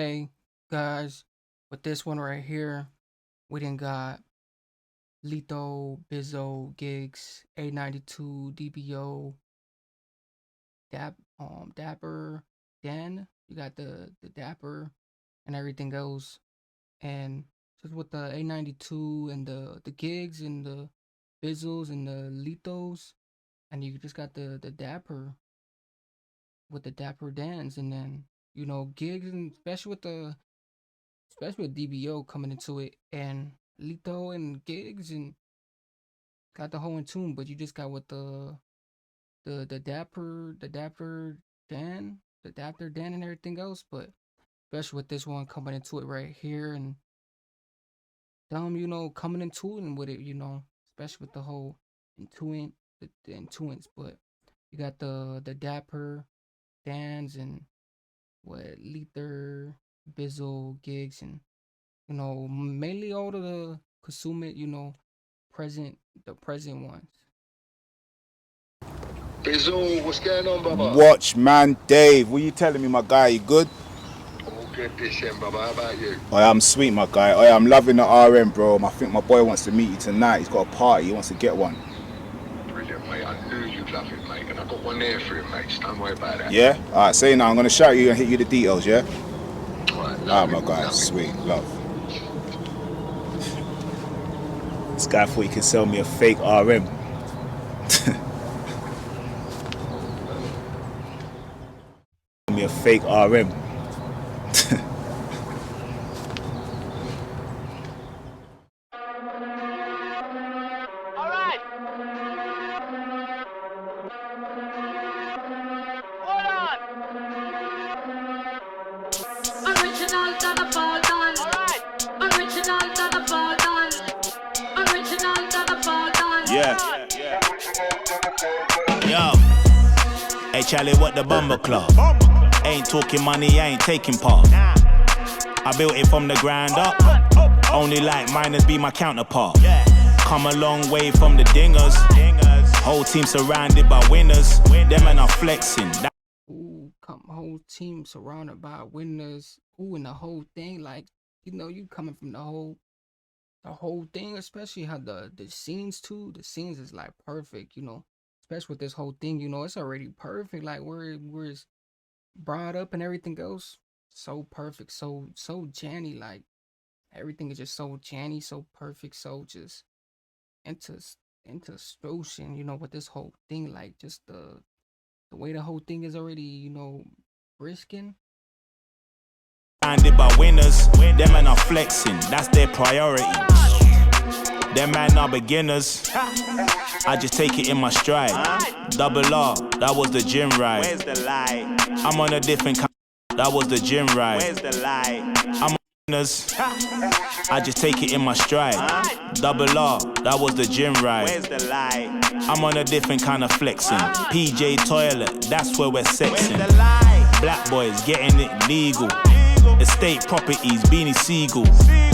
Hey guys, with this one right here, we done got Lito, Bizzle, Gigs, A92, DBO, Dapper, Dan. You got the Dapper and everything else. And just with the A92 and the Gigs and the Bizzles and the Litos, and you just got the Dapper with the Dapper Dans, and then Gigs, and especially with DBO coming into it, and Lito and Gigs, and got the whole in tune. But you just got with the Dapper Dan and everything else. But especially with this one coming into it right here, and coming into it and with it, especially with the whole intuit, the intuits. But you got the Dapper Dans and what Lether, Bizzle, Gigs, and mainly all of the consume it, the present ones. Bizzle, what's going on, Baba? Watch, man, Dave. What you telling me, my guy? You good? All good this end, Baba. How about you? I'm sweet, my guy. I'm loving the RM, bro. I think my boy wants to meet you tonight. He's got a party. He wants to get one. Brilliant, mate. I knew you'd love it, mate. And I got one there for him, mate. Just don't worry about that. Yeah? All right, say now. I'm going to shout you and hit you the details, yeah? All right, my guy. Sweet. Love. This guy thought he could sell me a fake RM. Me a fake RM. Yo, hey Charlie, what the bumper club? Ain't talking money, I ain't taking part. I built it from the ground up. Only like miners be my counterpart. Come a long way from the dingers. Whole team surrounded by winners. Them and are flexing. Ooh, whole team surrounded by winners. Ooh, and the whole thing, like, you coming from the whole thing, especially how the scenes too. The scenes is like perfect, especially with this whole thing, it's already perfect. Like where it's brought up and everything else, so perfect, so Janny, like everything is just so Janny, so perfect, so just into introspection, with this whole thing, like just the way the whole thing is already, brisking. Surrounded by winners, them and are flexing, that's their priority. Them man are beginners, I just take it in my stride. Double R, that was the gym ride. Where's the light? I'm on a different kind, that was the gym ride. Where's the light? I'm on winners, I just take it in my stride. Double R, that was the gym ride. Where's the light? I'm on a different kind of flexing. PJ toilet, that's where we're sexing. Black boys getting it legal. Estate properties, Beanie Seagull.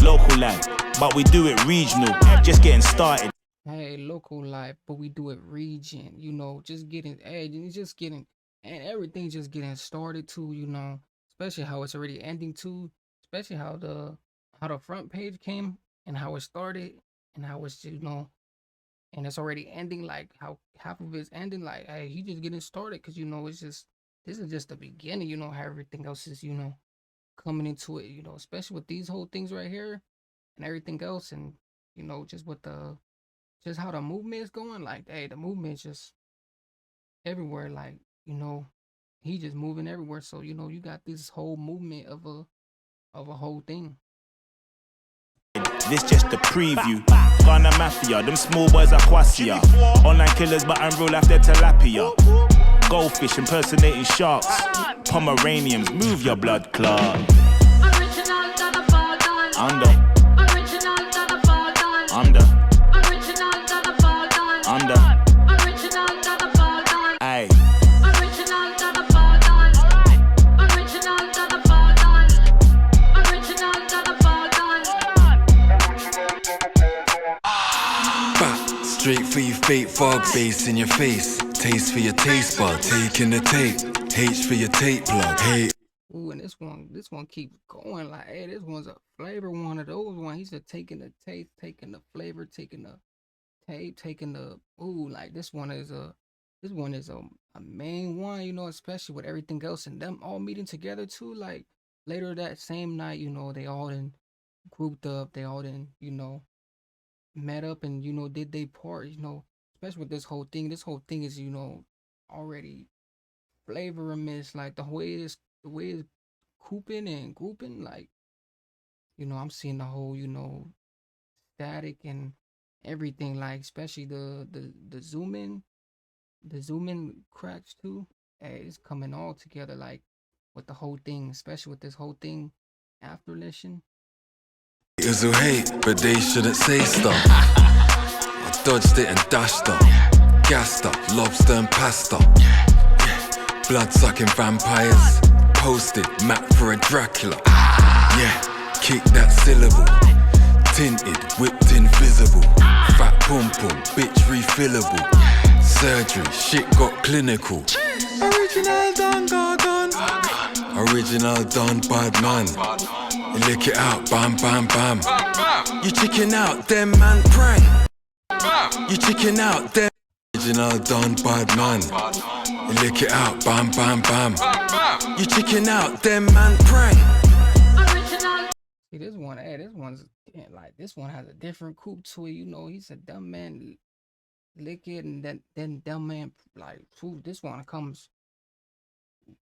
Local lad, but we do it regional. Just getting started. Hey, local life, but we do it region. Just getting, and everything's just getting started too. Especially how it's already ending too. Especially how the front page came and how it started and how it's and it's already ending. Like how half of it's ending. Like, hey, he just getting started because this is just the beginning. How everything else is coming into it, especially with these whole things right here and everything else, and just with just how the movement is going. Like, hey, the movement's just everywhere. Like, he just moving everywhere. So you got this whole movement of a whole thing. This just a preview. Ghana Mafia, them small boys are quasia. Online killers, but I'm real life, they're tilapia. Goldfish impersonating sharks. Pomeranians, move your blood clot. Under. Aye. Straight for your fake fog, bass in your face. Taste for your taste bud, taking the tape. H for your tape plug. Hey. Ooh, and this one keeps going. Like, hey, this one's a flavor one of those one. He's just taking the taste, taking the flavor, taking the tape, taking the ooh. Like this one is a main one. You know, especially with everything else and them all meeting together too. Like later that same night, you know, they all then grouped up. They all then met up and did they part. You know, especially with this whole thing. This whole thing is already flavor miss like the way it's cooping and grouping like I'm seeing the whole static and everything like especially the zoom in cracks too. Hey, it's coming all together like with the whole thing, especially with this whole thing after listen. Haters who hate, but they shouldn't say stuff. I dodged it and dashed up, gassed up, lobster and pasta. Blood sucking vampires, posted, map for a Dracula. Yeah, kick that syllable. Tinted, whipped invisible. Fat pum pum, bitch refillable. Surgery, shit got clinical. Original done, gargon. Original done, bad man. You lick it out, bam, bam, bam. You chicken out, them man prank. You chicken out, them. Original done, bad man. You lick it out, bam, bam, bam. You chicken out, them man prank. See this one, hey, this one has a different coupe to it. He said dumb man lick it and then dumb man like food. This one comes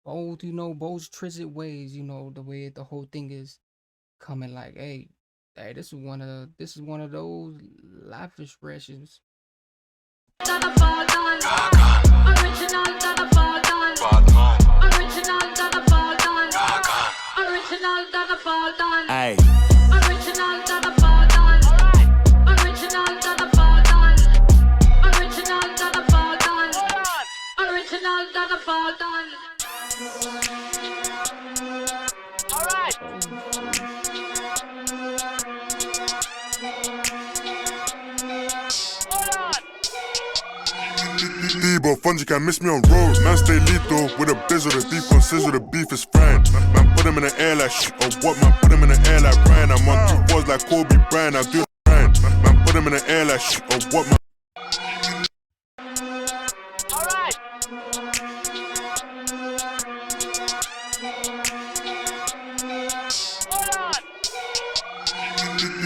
both twisted ways, the way the whole thing is coming like, hey, this is one of those life expressions. Hey. DBO, Fungi can miss me on road. Man stay lethal with a bizzle, the beef on sizzle, the beef is frying. Man put him in the air like shit or what? Man put him in the air like Ryan. I'm on 2 fours like Kobe Bryant. I do Ryan. Man put him in the air like shit or what? Man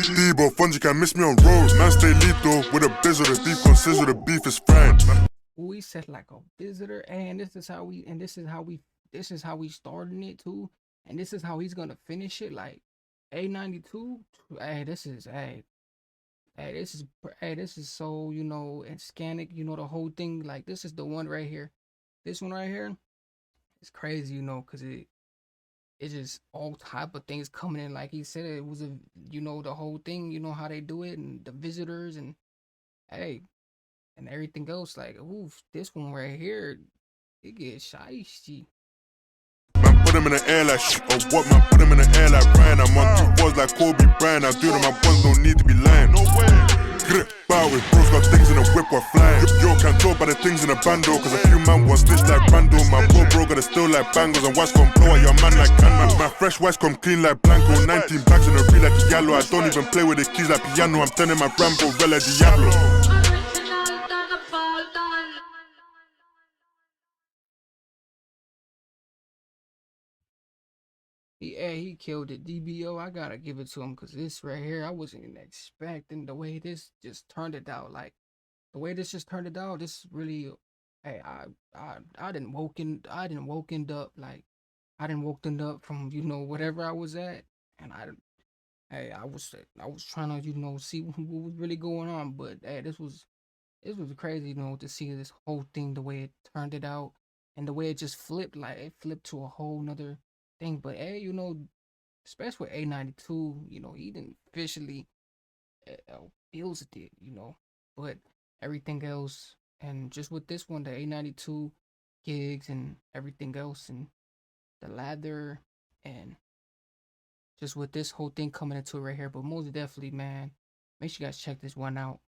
DBO, Fungi can miss me on road. Man stay lethal with a bizzle, the beef on sizzle, the beef is frying. We set like a visitor, and this is how we starting it too, and this is how he's gonna finish it. Like A92, hey, this is so and Scanic, the whole thing. Like this is the one right here. This one right here, it's crazy, because it's just all type of things coming in. Like he said, it was the whole thing. How they do it and the visitors and hey. And everything else, like, oof, this one right here, it gets shiesty. Man put him in the air like shit or what? Man put him in the air like Ryan. I'm on 2 fours like Kobe Bryant. I do them, my ones don't need to be lying. No way. Grip bout with bros got things in the whip while flying. Yo can't talk about the things in the bando, cause a few man want stitch like Brando. My bro got it still like bangles and watch come blow at your man like can. My fresh whites come clean like Blanco. 19 bags in the reel like Yellow. I don't even play with the keys like piano. I'm turning my Rambo Rella Diablo. He killed it. DBO, I gotta give it to him because this right here, I wasn't even expecting the way this just turned it out. Like the way this just turned it out, this really, hey, I didn't woken up like I didn't woken up from whatever I was at, and I was trying to see what was really going on, but hey, this was crazy, to see this whole thing the way it turned it out and the way it just flipped, like it flipped to a whole nother thing. But hey, especially with A92, he didn't officially feels it, but everything else and just with this one, the A92 gigs and everything else and the lather and just with this whole thing coming into it right here. But most definitely, man, make sure you guys check this one out.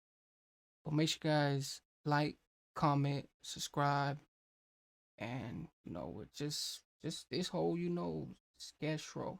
But make sure you guys like, comment, subscribe, and just just this whole, you know, sketch row.